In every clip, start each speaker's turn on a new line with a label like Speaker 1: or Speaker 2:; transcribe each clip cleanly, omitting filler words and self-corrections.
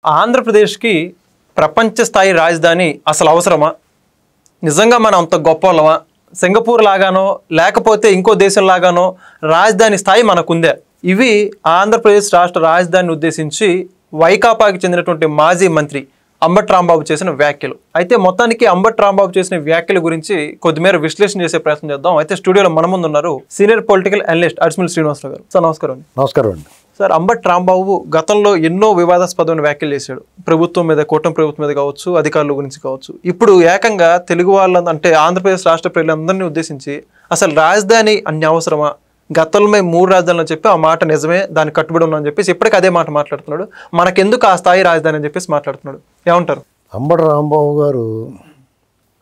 Speaker 1: ఆంధ్రప్రదేశ్కి ప్రపంచ స్థాయి రాజధాని అసలు అవసరమా? నిజంగా మనం అంత గొప్పవాళ్ళమా? సింగపూర్ లాగానో లేకపోతే ఇంకో దేశం లాగానో రాజధాని స్థాయి మనకుందే? ఇవి ఆంధ్రప్రదేశ్ రాష్ట్ర రాజధానిని ఉద్దేశించి వైకాపాకి చెందినటువంటి మాజీ మంత్రి అంబటి రాంబాబు చేసిన వ్యాఖ్యలు. అయితే మొత్తానికి అంబటి రాంబాబు చేసిన వ్యాఖ్యల గురించి కొద్దిమేర విశ్లేషణ చేసే ప్రయత్నం చేద్దాం. అయితే స్టూడియోలో మన ముందు ఉన్నారు సీనియర్ పొలిటికల్ అనలిస్ట్ అడిసిమల్ శ్రీనివాసరావు గారు. సార్ నమస్కారం.
Speaker 2: నమస్కారం అండి.
Speaker 1: సార్, అంబటి రాంబాబు గతంలో ఎన్నో వివాదాస్పదమైన వ్యాఖ్యలు చేశాడు. ప్రభుత్వం మీద, కూటమి ప్రభుత్వం మీద కావచ్చు, అధికారుల గురించి కావచ్చు. ఇప్పుడు ఏకంగా తెలుగు వాళ్ళ అంటే ఆంధ్రప్రదేశ్ రాష్ట్ర ప్రజలందరినీ ఉద్దేశించి అసలు రాజధాని అన్ని అవసరమా, గతంలో మేము 3 రాజధానులు చెప్పి ఆ మాట నిజమే, దాన్ని కట్టుబడి ఉన్నాం అని చెప్పేసి ఇప్పటికీ అదే మాట మాట్లాడుతున్నాడు. మనకెందుకు ఆ స్థాయి రాజధాని అని చెప్పేసి మాట్లాడుతున్నాడు. ఏమంటారు?
Speaker 2: అంబటి రాంబాబు గారు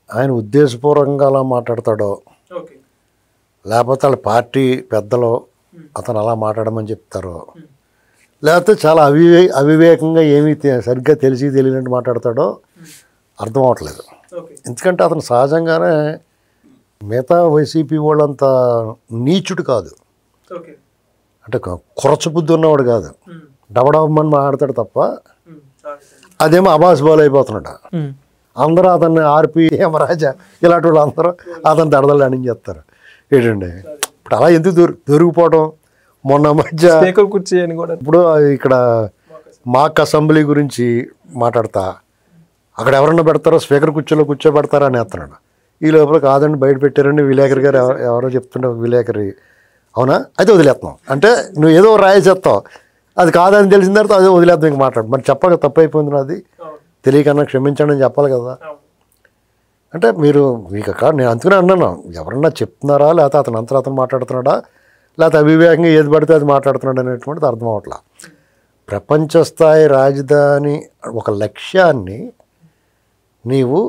Speaker 2: ఆయన ఉద్దేశపూర్వకంగా అలా మాట్లాడతాడో లేకపోతే వాళ్ళ పార్టీ పెద్దలో అతను అలా మాట్లాడమని చెప్తారో లేకపోతే చాలా అవివేకంగా ఏమీ సరిగ్గా తెలియనట్టు మాట్లాడతాడో అర్థం అవట్లేదు. ఎందుకంటే అతను సహజంగానే మిగతా వైసీపీ వాళ్ళంతా నీచుడు కాదు, అంటే కురచబుద్ధి ఉన్నవాడు కాదు. డబడబమ్మని మాట్లాడతాడు తప్ప అదేమో అబాస్ బాల్ అయిపోతున్నాడు. అందరూ అతన్ని ఆర్పి హేమరాజా ఇలాంటి వాళ్ళు అందరూ అతను దడదలు అణించేస్తారు. ఏంటండి ఇప్పుడు అలా ఎందుకు దొరికిపోవడం? మొన్న మధ్య ఇప్పుడు ఇక్కడ మాక్ అసెంబ్లీ గురించి మాట్లాడతా అక్కడ ఎవరన్నా పెడతారో స్పీకర్ కుర్చీలో కూర్చోబెడతారా అని వేస్తున్నాడు. ఈ లోపల కాదండి బయట పెట్టారండి విలేకరి గారు ఎవరో చెప్తుండే విలేకరి. అవునా? అయితే వదిలేస్తున్నాం అంటే నువ్వు ఏదో రాయేసేస్తావు, అది కాదని తెలిసిన తర్వాత అదే వదిలేద్దాం. ఇంక మాట్లాడు మరి చెప్పక తప్పు అయిపోయింది, నాది తెలియకన్నా క్షమించండి అని చెప్పాలి కదా. అంటే మీరు మీకు నేను అందుకనే అన్నాను, ఎవరన్నా చెప్తున్నారా లేకపోతే అతను అతను మాట్లాడుతున్నాడా లేకపోతే అవివేకంగా ఏది పడితే అది మాట్లాడుతున్నాడు అనేటువంటిది అర్థం అవట్లా. ప్రపంచ స్థాయి రాజధాని ఒక లక్ష్యాన్ని నీవు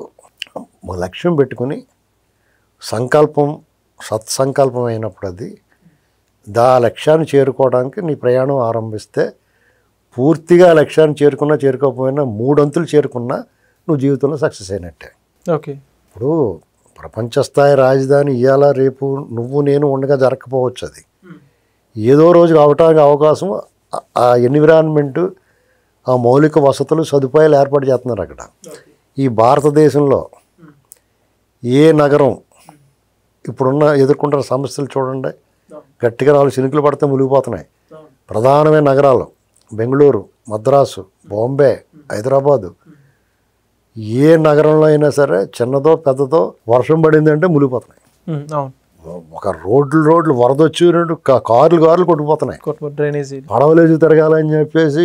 Speaker 2: ఒక లక్ష్యం పెట్టుకుని సంకల్పం సత్సంకల్పం అయినప్పుడు అది లక్ష్యాన్ని చేరుకోవడానికి నీ ప్రయాణం ఆరంభిస్తే పూర్తిగా లక్ష్యాన్ని చేరుకోకపోయినా 3 అంతులు చేరుకున్నా నువ్వు జీవితంలో సక్సెస్ అయినట్టే.
Speaker 1: ఓకే.
Speaker 2: ఇప్పుడు ప్రపంచ స్థాయి రాజధాని ఇవాళ రేపు నువ్వు నేను ఉండగా జరగకపోవచ్చు. అది ఏదో రోజు అవటానికి అవకాశం ఆ ఎన్విరాన్మెంటు, ఆ మౌలిక వసతులు సదుపాయాలు ఏర్పాటు చేస్తున్నారు అక్కడ. ఈ భారతదేశంలో ఏ నగరం ఇప్పుడున్న ఎదుర్కొంటున్న సమస్యలు చూడండి. గట్టిగా 4 చినుకులు పడితే మునిగిపోతున్నాయి. ప్రధానమైన నగరాలు బెంగళూరు, మద్రాసు, బాంబే, హైదరాబాదు, ఏ నగరంలో అయినా సరే చిన్నదో పెద్దదో వర్షం పడిందంటే మునిగిపోతున్నాయి. ఒక రోడ్లు వరద వచ్చినట్టు కార్లు కొట్టుకుపోతున్నాయి. పడవలేసి తిరగాలని చెప్పేసి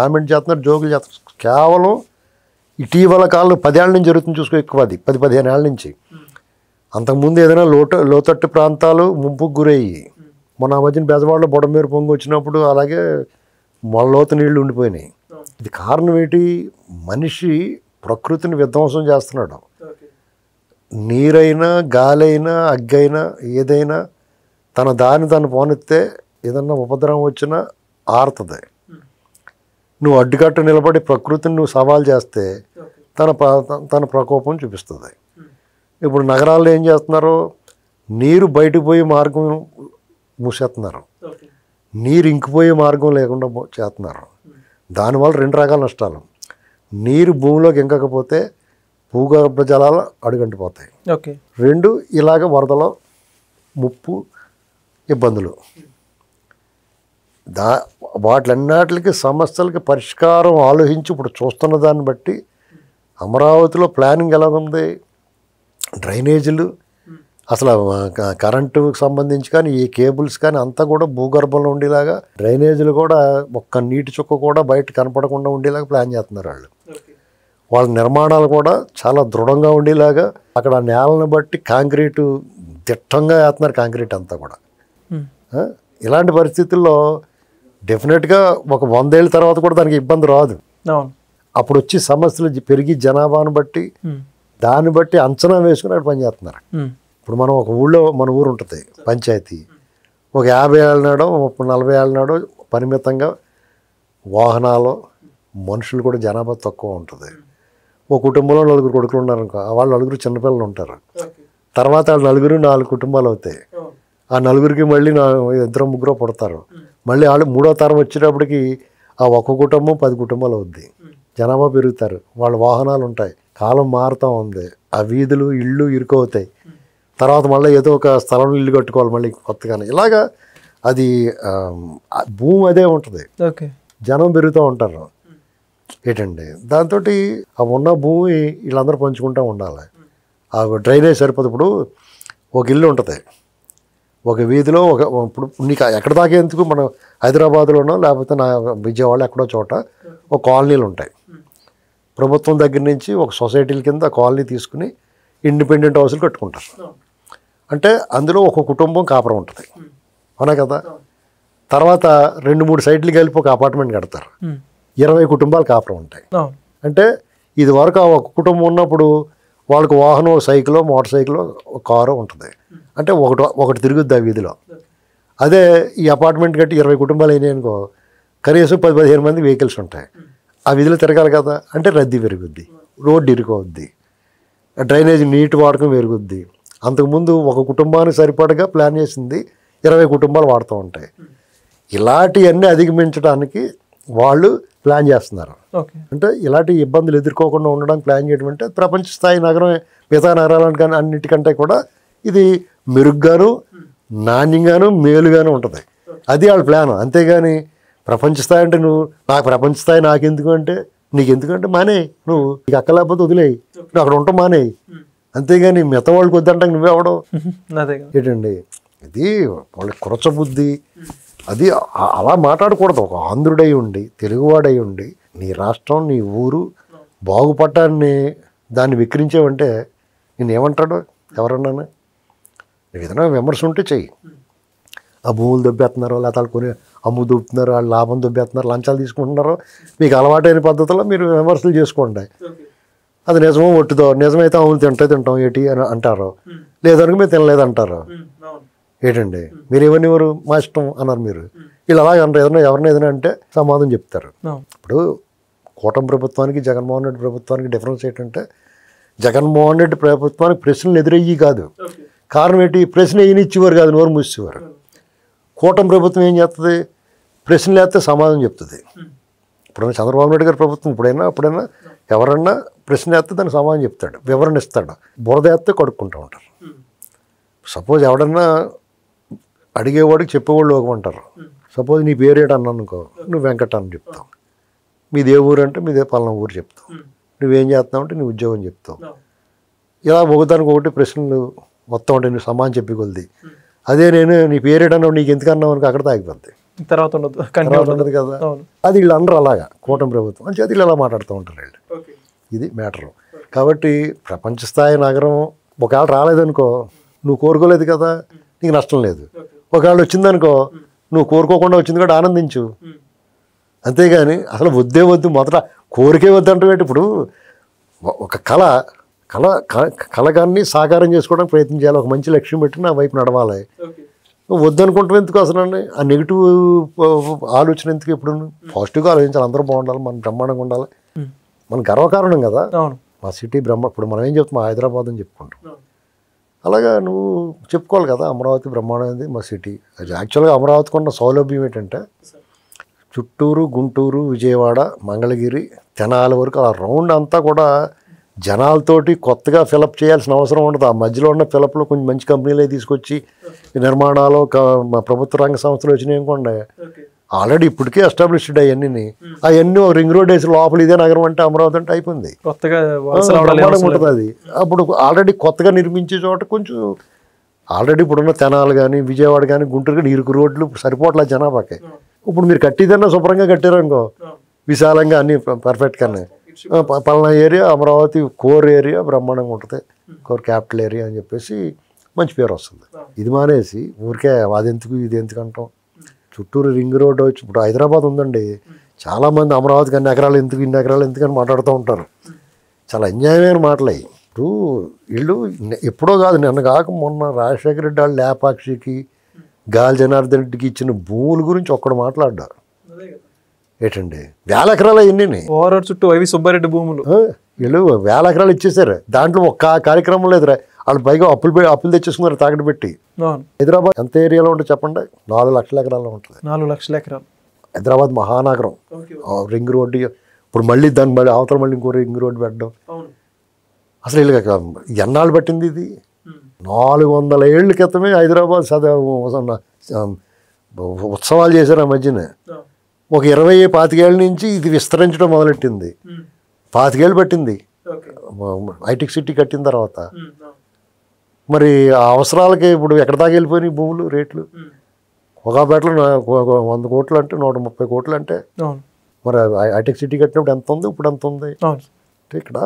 Speaker 2: కామెంట్ చేస్తున్నారు, జోకులు చేస్తున్నారు. కేవలం ఇటీవల కాలంలో 10 ఏళ్ళ నుంచి జరుగుతుంది చూసుకో, ఎక్కువ 10-15 ఏళ్ళ నుంచి. అంతకుముందు ఏదైనా లోతట్టు ప్రాంతాలు ముంపుకు గురయ్యి మొన్న మధ్యన బెజవాడలో బొడమేరు పొంగి వచ్చినప్పుడు అలాగే లోతు నీళ్లు ఉండిపోయినాయి. ఇది కారణం ఏంటి? మనిషి ప్రకృతిని విధ్వంసం చేస్తున్నాడు. నీరైనా గాలైనా అగ్గైనా ఏదైనా తన దారిని తను పోనెత్తే ఏదన్నా ఉపద్రవం వచ్చినా ఆరుతుంది. నువ్వు అడ్డుకట్ట నిలబడి ప్రకృతిని నువ్వు సవాల్ చేస్తే తన ప్రకోపం చూపిస్తుంది. ఇప్పుడు నగరాల్లో ఏం చేస్తున్నారు? నీరు బయటకు పోయే మార్గం మూసేస్తున్నారు, నీరు ఇంకిపోయే మార్గం లేకుండా చేస్తున్నారు. దానివల్ల 2 రకాల నష్టాలు. నీరు భూమిలోకి ఇంకకపోతే భూగర్భ జలాలు అడుగంటిపోతాయి. 2 ఇలాగ వరదలో ముప్పు ఇబ్బందులు. వాటిలన్నిటికి సమస్యలకి పరిష్కారం ఆలోచించి ఇప్పుడు చూస్తున్న దాన్ని బట్టి అమరావతిలో ప్లానింగ్ ఎలాగుంది? డ్రైనేజీలు అసలు కరెంటుకు సంబంధించి కానీ ఈ కేబుల్స్ కానీ అంతా కూడా భూగర్భంలో ఉండేలాగా, డ్రైనేజీలు కూడా ఒక్క నీటి చుక్క కూడా బయట కనపడకుండా ఉండేలాగా ప్లాన్ చేస్తున్నారు వాళ్ళు. వాళ్ళ నిర్మాణాలు కూడా చాలా దృఢంగా ఉండేలాగా అక్కడ నేలను బట్టి కాంక్రీటు దిట్టంగా వేస్తున్నారు, కాంక్రీట్ అంతా కూడా. ఇలాంటి పరిస్థితుల్లో డెఫినెట్గా ఒక 100 ఏళ్ళ తర్వాత కూడా దానికి ఇబ్బంది రాదు. అప్పుడు వచ్చి సమస్యలు పెరిగి జనాభాను బట్టి దాన్ని బట్టి అంచనా వేసుకుని అక్కడ పనిచేస్తున్నారు. ఇప్పుడు మనం ఒక ఊళ్ళో మన ఊరు ఉంటుంది పంచాయతీ, ఒక 50 ఏళ్ళ నాడో 40 ఏళ్ళ నాడో పరిమితంగా వాహనాలు మనుషులు కూడా జనాభా తక్కువ ఉంటుంది. ఒక కుటుంబంలో 4 కొడుకులు ఉన్నారనుకో, వాళ్ళు 4 చిన్నపిల్లలు ఉంటారు. తర్వాత వాళ్ళు 4 కుటుంబాలు అవుతాయి. ఆ 4కి మళ్ళీ 2-3 పుడతారు. మళ్ళీ వాళ్ళు 3వ తరం వచ్చేటప్పటికి ఆ ఒక్క కుటుంబం 10 కుటుంబాలు అవుద్ది. జనాభా పెరుగుతారు, వాళ్ళ వాహనాలు ఉంటాయి, కాలం మారుతూ ఉంది, ఆ వీధులు ఇళ్ళు ఇరుకవుతాయి, తర్వాత మళ్ళీ ఏదో ఒక స్థలం ఇల్లు కట్టుకోవాలి మళ్ళీ కొత్తగానే. ఇలాగా అది భూమి అదే ఉంటుంది, జనం పెరుగుతూ ఉంటారు ఏంటండి. దాంతో ఆ ఉన్న భూమి వీళ్ళందరూ పంచుకుంటూ ఉండాలి. ఆ డ్రైనేజ్ సరిపోదు. ఇప్పుడు ఒక ఇల్లు ఉంటుంది, ఒక వీధిలో ఇప్పుడు నీకు ఎక్కడ దాకా ఎందుకు, మనం హైదరాబాద్లోనో లేకపోతే విజయవాడ ఎక్కడో చోట ఒక కాలనీలు ఉంటాయి. ప్రభుత్వం దగ్గర నుంచి ఒక సొసైటీల కింద కాలనీ తీసుకుని ఇండిపెండెంట్ హౌస్లు కట్టుకుంటారు. అంటే అందులో ఒక కుటుంబం కాపురం ఉంటుంది, అవునా కదా. తర్వాత 2-3 సైట్లు కలిపి ఒక అపార్ట్మెంట్ కడతారు, 20 కుటుంబాలు కాపురం ఉంటాయి. అంటే ఇది వరకు ఆ ఒక కుటుంబం ఉన్నప్పుడు వాళ్ళకి వాహనం, సైకిలో, మోటార్ సైకిలో, కారు ఉంటుంది. అంటే ఒకటి తిరుగుద్ది ఆ వీధిలో. అదే ఈ అపార్ట్మెంట్ కట్టి 20 కుటుంబాలు అయినాయి అనుకో, కనీసం 10-15 మంది వెహికల్స్ ఉంటాయి. ఆ వీధిలో తిరగాలి కదా, అంటే రద్దీ పెరుగుద్ది, రోడ్డు ఇరుకోవద్ది, డ్రైనేజ్ నీటి వాడకం పెరుగుద్ది. అంతకుముందు ఒక కుటుంబానికి సరిపడగా ప్లాన్ చేసింది 20 కుటుంబాలు వాడుతూ ఉంటాయి. ఇలాంటివన్నీ అధిగమించడానికి వాళ్ళు ప్లాన్ చేస్తున్నారు. అంటే ఇలాంటి ఇబ్బందులు ఎదుర్కోకుండా ఉండడానికి ప్లాన్ చేయడం అంటే ప్రపంచ స్థాయి నగరం మిగతా నగరాల అన్నిటికంటే కూడా ఇది మెరుగ్గాను, నాణ్యంగాను, మేలుగాను ఉంటుంది. అది వాళ్ళ ప్లాన్. అంతేగాని ప్రపంచ స్థాయి అంటే నాకు ప్రపంచ స్థాయి నాకెందుకు అంటే, నీకు ఎందుకంటే మానేయి, నువ్వు నీకు అక్కలేకపోతే వదిలేయి, నువ్వు అక్కడ ఉంటావు మానేయి. అంతేగాని మిగతా వాళ్ళకి వద్దంటాక నువ్వెవడో ఏంటండి. ఇది వాళ్ళ కురచ బుద్ధి. అది అలా మాట్లాడకూడదు. ఒక ఆంధ్రుడై ఉండి, తెలుగువాడై ఉండి, నీ రాష్ట్రం, నీ ఊరు బాగుపడటాన్ని దాన్ని విక్రించేవంటే నేనేమంటాడు ఎవరన్నాను. ఏదైనా విమర్శ ఉంటే చెయ్యి. ఆ భూములు దొబ్బేస్తున్నారు, లేకపోతే వాళ్ళు కొని అమ్ము దొబ్బుతున్నారు, వాళ్ళు లాభం దొబ్బేస్తున్నారు, లంచాలు తీసుకుంటున్నారు, మీకు అలవాటైన పద్ధతిలో మీరు విమర్శలు చేసుకోండి. అది నిజమో ఒట్టిదో, నిజమైతే అవును తింటాం ఏంటి అని అంటారు, లేదనుకో మీరు తినలేదంటారు. ఏంటండి మీరు ఎవరు మా ఇష్టం అన్నారు మీరు. వీళ్ళు అలాగే అంటారు. ఎవరిని ఏదైనా అంటే సమాధానం చెప్తారు. ఇప్పుడు కూటమి ప్రభుత్వానికి జగన్మోహన్ రెడ్డి ప్రభుత్వానికి డిఫరెన్స్ ఏంటంటే, జగన్మోహన్ రెడ్డి ప్రభుత్వానికి ప్రశ్నలు ఎదురయ్యి కాదు. కారణం ఏంటి, ప్రశ్న వేయనిచ్చేవారు కాదు, నోరు మూసేవారు. కూటమి ప్రభుత్వం ఏం చేస్తుంది, ప్రశ్నలు వేస్తే సమాధానం చెప్తుంది. ఇప్పుడైనా చంద్రబాబు నాయుడు గారి ప్రభుత్వం అప్పుడైనా ఎవరన్నా ప్రశ్న వేస్తే దానికి సమాధానం చెప్తాడు, వివరణ ఇస్తాడు. బురద వేస్తే కడుక్కుంటూ ఉంటారు. సపోజ్ ఎవడన్నా అడిగేవాడికి చెప్పేవాళ్ళు ఒకమంటారు. సపోజ్ నీ పేరేట అన్నా అనుకో, నువ్వు వెంకట అని చెప్తావు. మీదే ఊరు అంటే మీదే పలానా ఊరు చెప్తావు. నువ్వేం చేస్తున్నావు అంటే నీ ఉద్యోగం చెప్తావు. ఇలా ఒకదానికి ఒకటి ప్రశ్నలు మొత్తం అంటే నువ్వు సమానం చెప్పి కొలిది. అదే నేను నీ పేరేటన్నావు, నీకు ఎందుకన్నావు అనుకో, అక్కడ తాగిపోద్ది, తర్వాత ఉండదు కదా. అది వీళ్ళు అందరూ అలాగా కూటమి ప్రభుత్వం అని చేతి వీళ్ళు అలా మాట్లాడుతూ ఉంటారు వీళ్ళు. ఇది మ్యాటరు. కాబట్టి ప్రపంచ స్థాయి నగరం ఒకవేళ రాలేదనుకో, నువ్వు కోరుకోలేదు కదా, నీకు నష్టం లేదు. ఒకవేళ వచ్చిందనుకో, నువ్వు కోరుకోకుండా వచ్చింది కూడా ఆనందించు. అంతేగాని అసలు వద్దు మొదట కోరికే వద్దంటే. ఇప్పుడు ఒక కళగాన్ని సాకారం చేసుకోవడానికి ప్రయత్నం చేయాలి. ఒక మంచి లక్ష్యం పెట్టి నా వైపు నడవాలి. నువ్వు వద్దనుకుంటావు ఎందుకు అసలు? ఆ నెగిటివ్ ఆలోచన ఎందుకు? ఇప్పుడు పాజిటివ్గా ఆలోచించాలి. అందరూ బాగుండాలి, మనం బ్రహ్మాండంగా ఉండాలి, మన గర్వకారణం కదా మా సిటీ ఇప్పుడు మనం ఏం చెప్తాం, హైదరాబాద్ అని చెప్పుకుంటాం. అలాగా నువ్వు చెప్పుకోవాలి కదా, అమరావతి బ్రహ్మాండమైంది మా సిటీ. అది యాక్చువల్గా అమరావతికి ఉన్న సౌలభ్యం ఏంటంటే, చిత్తూరు, గుంటూరు, విజయవాడ, మంగళగిరి, తెనాలి వరకు ఆ రౌండ్ అంతా కూడా జనాలతోటి కొత్తగా ఫిలప్ చేయాల్సిన అవసరం ఉండదు. ఆ మధ్యలో ఉన్న ఫిలప్లో కొంచెం మంచి కంపెనీలే తీసుకొచ్చి నిర్మాణాలు ప్రభుత్వ రంగ సంస్థలు వచ్చినాయి అనుకోండి, ఆల్రెడీ ఇప్పటికే ఎస్టాబ్లిష్డ్ అవన్నీ ఒక రింగ్ రోడ్ వేసి లోపల ఇదే నగరం అంటే అమరావతి అంటే అయిపోయింది. ఉంటుంది అది. అప్పుడు ఆల్రెడీ కొత్తగా నిర్మించే చోట కొంచెం ఆల్రెడీ ఇప్పుడున్న తెనాలు కానీ, విజయవాడ కానీ, గుంటూరు కానీ ఇరుకు రోడ్లు సరిపోట్ల జనాభాకి. ఇప్పుడు మీరు కట్టిదన్నా శుభ్రంగా కట్టారనుకో, విశాలంగా అన్ని పర్ఫెక్ట్గానే, పలానా ఏరియా అమరావతి కోర్ ఏరియా బ్రహ్మాండంగా ఉంటుంది, కోర్ క్యాపిటల్ ఏరియా అని చెప్పేసి మంచి పేరు వస్తుంది. ఇది మానేసి ఊరికే అది ఎందుకు ఇది ఎందుకు అంటాం. చుట్టూరు రింగ్ రోడ్ వచ్చి ఇప్పుడు హైదరాబాద్ ఉందండి, చాలామంది అమరావతికి ఇన్ని ఎకరాలు ఎందుకని మాట్లాడుతూ ఉంటారు. చాలా అన్యాయమైన మాటలే. ఇప్పుడు వీళ్ళు ఎప్పుడో కాదు, నిన్న కాక మొన్న రాజశేఖర రెడ్డి వాళ్ళు లేపాక్షికి, గాలి జనార్దన్ రెడ్డికి ఇచ్చిన భూముల గురించి ఒక్కడు మాట్లాడ్డారు. ఏంటండి 1000 ఎకరాలు అయ్యింది
Speaker 1: చుట్టూ వైవి సుబ్బారెడ్డి భూములు.
Speaker 2: వీళ్ళు 1000 ఎకరాలు ఇచ్చేసారు. దాంట్లో ఒక్క కార్యక్రమం లేదురా. వాళ్ళు పైగా అప్పులు తెచ్చేసుకున్నారు తాకట్టు పెట్టి. హైదరాబాద్ ఎంత ఏరియాలో ఉంటుంది చెప్పండి? 4 లక్షల ఎకరాల్లో ఉంటుంది.
Speaker 1: 4 లక్షల ఎకరాలు.
Speaker 2: హైదరాబాద్ మహానగరం, రింగ్ రోడ్డు ఇప్పుడు మళ్ళీ దాన్ని మళ్ళీ అవతల మళ్ళీ ఇంకో రింగ్ రోడ్డు పెట్టడం. అసలు వీళ్ళకి ఎన్నాళ్ళు పట్టింది ఇది? 400 ఏళ్ళ క్రితమే హైదరాబాద్ ఉత్సవాలు చేశారు ఆ మధ్యన. ఒక 20-25 ఏళ్ళ నుంచి ఇది విస్తరించడం మొదలెట్టింది. 25 ఏళ్ళు పట్టింది హైటెక్ సిటీ కట్టిన తర్వాత. మరి ఆ అవసరాలకి ఇప్పుడు ఎక్కడ దాకా వెళ్ళిపోయినాయి భూములు రేట్లు? ఒకపేటలో 100 కోట్లు అంటే 130 కోట్లు అంటే మరి హైటెక్ సిటీ కట్టినప్పుడు ఎంత ఉంది, ఇప్పుడు ఎంత ఉంది? అంటే ఇక్కడ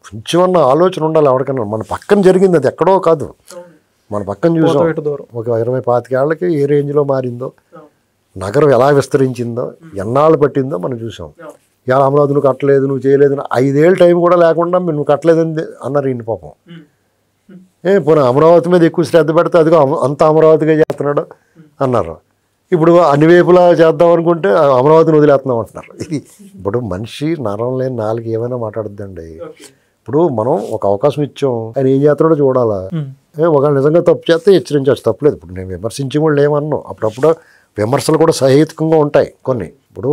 Speaker 2: కొంచెమన్నా ఆలోచన ఉండాలి ఎవరికన్నా. మన పక్కన జరిగింది, అది ఎక్కడో కాదు, మన పక్కన చూసాం. ఒక 20-25 ఏళ్ళకి ఏ రేంజ్లో మారిందో, నగరం ఎలా విస్తరించిందో, ఎన్నాళ్ళు పట్టిందో మనం చూసాం. ఇలా అమరావతి నువ్వు కట్టలేదు, నువ్వు చేయలేదు, 5 ఏళ్ళ టైం కూడా లేకుండా నువ్వు కట్టలేదని అన్నారు ఈయన పాపం. పోనీ అమరావతి మీద ఎక్కువ శ్రద్ధ పెడితే అదిగో అంత అమరావతిగా చేస్తున్నాడు అన్నారు. ఇప్పుడు అన్ని వైపులా చేద్దాం అనుకుంటే అమరావతిని వదిలేస్తున్నాం అంటున్నారు. ఇది ఇప్పుడు మనిషి నరం లేని నాలుగు ఏమైనా మాట్లాడుద్దండి. ఇప్పుడు మనం ఒక అవకాశం ఇచ్చాం, ఆయన ఏం చేస్తున్నాడో చూడాలా. ఒకవేళ నిజంగా తప్పు చేస్తే హెచ్చరించవచ్చు, తప్పలేదు. ఇప్పుడు నేను విమర్శించి కూడా ఏమన్నాను, అప్పుడప్పుడు విమర్శలు కూడా సహేతుకంగా ఉంటాయి కొన్ని. ఇప్పుడు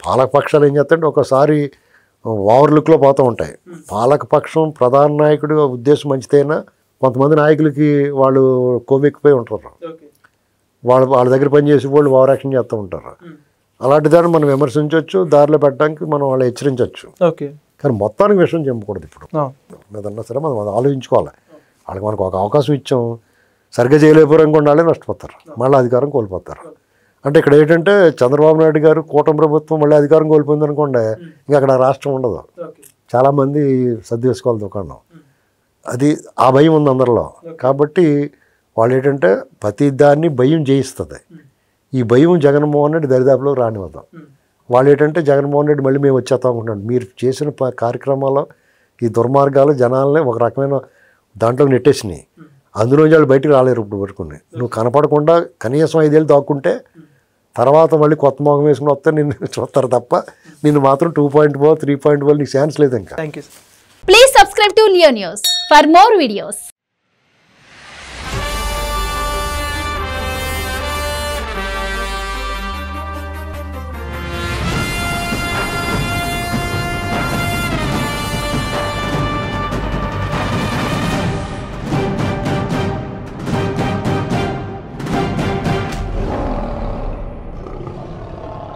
Speaker 2: పాలకపక్షాలు ఏం చేస్తాయంటే ఒకసారి ఓవర్ లుక్లో పోతూ ఉంటాయి. పాలకపక్షం ప్రధాన నాయకుడి ఉద్దేశం మంచిదైనా కొంతమంది నాయకులకి వాళ్ళు కోమెక్కిపోయి ఉంటారు. వాళ్ళ దగ్గర పనిచేసే వాళ్ళు ఓవర్ యాక్షన్ చేస్తూ ఉంటారు. అలాంటి దాన్ని మనం విమర్శించవచ్చు, దారిలో పెట్టడానికి మనం వాళ్ళు హెచ్చరించవచ్చు. కానీ మొత్తానికి విషయం చెప్పకూడదు. ఇప్పుడు ఏదన్నా సరే మనం ఆలోచించుకోవాలి. వాళ్ళకి మనకు ఒక అవకాశం ఇచ్చాం, సరిగ్గా చేయలేకపోవడం కూడా వాళ్ళే నష్టపోతారు, మళ్ళీ అధికారం కోల్పోతారు. అంటే ఇక్కడ ఏంటంటే చంద్రబాబు నాయుడు గారు కూటమి ప్రభుత్వం మళ్ళీ అధికారం కోల్పోయింది అనుకోండి, ఇంకా అక్కడ రాష్ట్రం ఉండదు. చాలామంది సర్ది వేసుకోవాలి దుకాణం. అది ఆ భయం ఉంది అందరిలో. కాబట్టి వాళ్ళు ఏంటంటే ప్రతి దాన్ని భయం జయిస్తుంది. ఈ భయం జగన్మోహన్ రెడ్డి దరిదాపులో రానివ్వదాం. వాళ్ళు ఏంటంటే జగన్మోహన్ రెడ్డి మళ్ళీ మేము వచ్చేస్తాం అనుకుంటున్నాడు. మీరు చేసిన కార్యక్రమాల్లో ఈ దుర్మార్గాలు జనాలనే ఒక రకమైన దాంట్లో నెట్టేసినాయి. అందులో వాళ్ళు బయటకు రాలేరు. ఇప్పుడు పట్టుకుని నువ్వు కనపడకుండా కనీసం 5 ఏళ్ళు దాక్కుంటే తర్వాత మళ్ళీ కొత్త మొహం వేసుకుని వస్తే నిన్ను చూస్తారు తప్ప నిన్ను మాత్రం 2.4, 3.4 నీకు ఛాన్స్ లేదు ఇంకా.
Speaker 3: Please subscribe to Leo News for more videos.